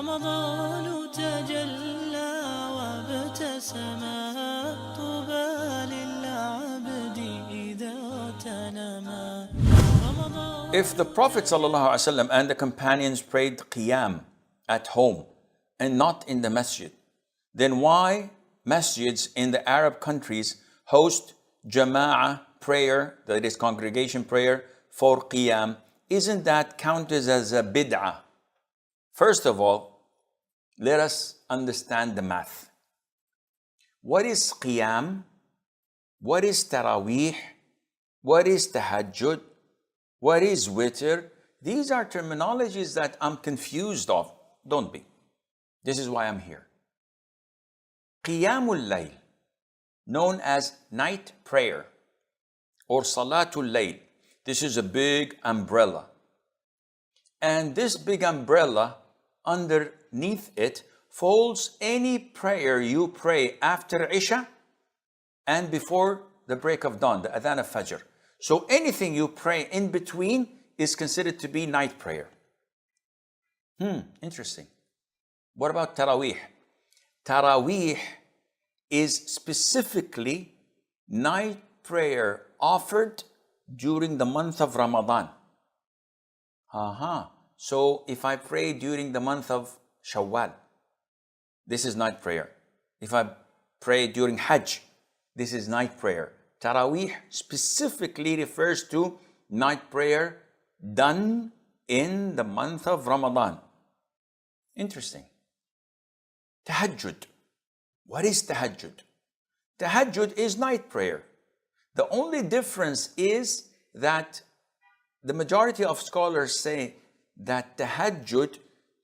رمضان تجلى وابتسم طوبى للعبد إذا تنما. If the Prophet ﷺ and the companions prayed qiyam at home and not in the masjid, then why masjids in the Arab countries host jama'ah prayer, that is congregation prayer for qiyam? Isn't that counted as a bid'ah? First of all, let us understand the math. What is qiyam? What is taraweeh? What is tahajjud? What is witr? These are terminologies that I'm confused of. Don't be. This is why I'm here. Qiyamul layl, known as night prayer or salatul layl. This is a big umbrella. And this big umbrella, underneath it, folds any prayer you pray after Isha and before the break of dawn, the adhan of Fajr. So anything you pray in between is considered to be night prayer. Interesting. What about Taraweeh? Taraweeh is specifically night prayer offered during the month of Ramadan. So if I pray during the month of Shawwal, this is night prayer. If I pray during Hajj, this is night prayer. Taraweeh specifically refers to night prayer done in the month of Ramadan. Interesting. Tahajjud. What is tahajjud? Tahajjud is night prayer. The only difference is that the majority of scholars say that tahajjud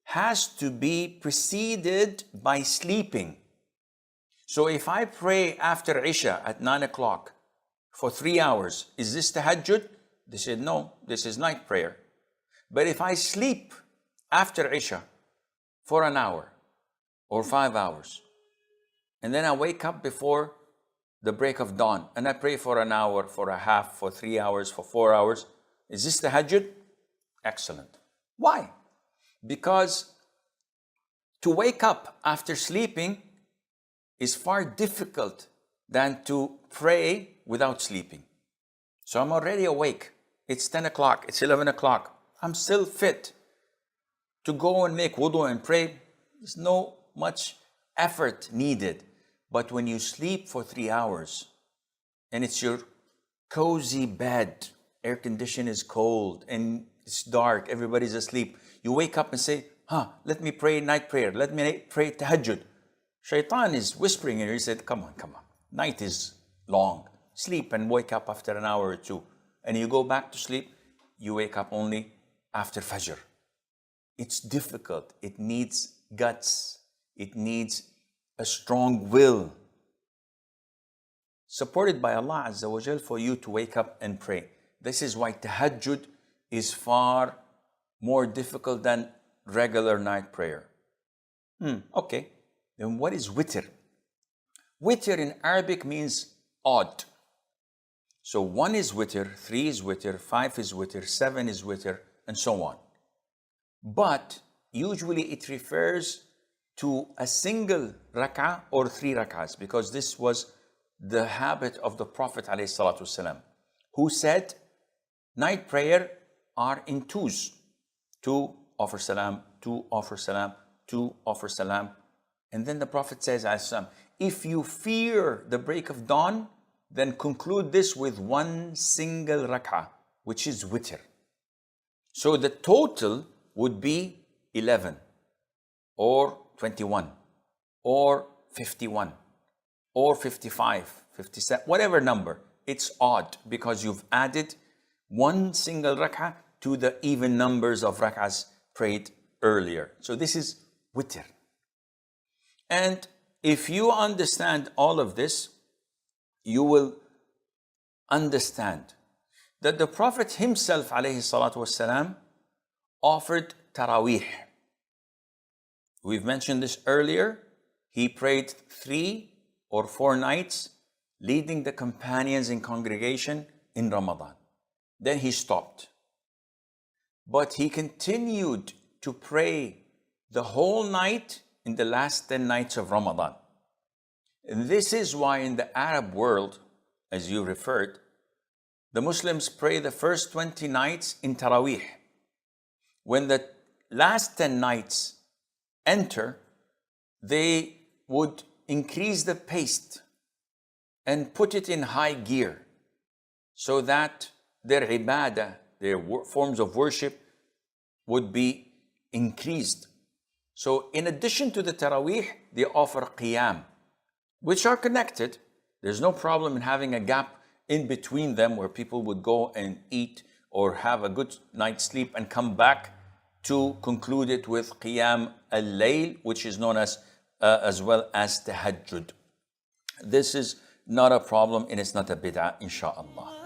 has to be preceded by sleeping. So if I pray after Isha at 9 o'clock for 3 hours, is this tahajjud? They said, no, this is night prayer. But if I sleep after Isha for an hour or 5 hours, and then I wake up before the break of dawn, and I pray for an hour, for a half, for 3 hours, for 4 hours, is this tahajjud? Excellent. Why? Because to wake up after sleeping is far difficult than to pray without sleeping. So I'm already awake. It's 10 o'clock, it's 11 o'clock. I'm still fit to go and make wudu and pray. There's no much effort needed. But when you sleep for 3 hours and it's your cozy bed, air condition is cold and it's dark, everybody's asleep, you wake up and say, let me pray night prayer, let me pray tahajjud. Shaitan is whispering in you, he said, come on, night is long. Sleep and wake up after an hour or two. And you go back to sleep, you wake up only after Fajr. It's difficult. It needs guts. It needs a strong will, supported by Allah Azza wa Jal, for you to wake up and pray. This is why tahajjud is far more difficult than regular night prayer. Okay, then what is witr? Witr in Arabic means odd. So 1 is witr, 3 is witr, 5 is witr, 7 is witr, and so on. But usually it refers to a single rak'ah or 3 rak'ahs, because this was the habit of the Prophet ﷺ, who said night prayer are in twos. 2 offer salam, 2 offer salam, 2 offer salam. And then the Prophet says, if you fear the break of dawn, then conclude this with 1 single rak'ah, which is witr. So the total would be 11 or 21 or 51 or 55, 57, whatever number. It's odd because you've added 1 single rak'ah to the even numbers of rak'ahs prayed earlier. So this is witr. And if you understand all of this, you will understand that the Prophet himself ﷺ offered Taraweeh. We've mentioned this earlier. He prayed 3 or 4 nights, leading the companions in congregation in Ramadan. Then he stopped. But he continued to pray the whole night in the last 10 nights of Ramadan. And this is why in the Arab world, as you referred, the Muslims pray the first 20 nights in Taraweeh. When the last 10 nights enter, they would increase the pace and put it in high gear so that their ibadah, their forms of worship would be increased. So in addition to the Taraweeh, they offer qiyam, which are connected. There's no problem in having a gap in between them where people would go and eat or have a good night's sleep and come back to conclude it with qiyam al-layl, which is known as well as tahajjud. This is not a problem and it's not a bid'ah, inshaAllah.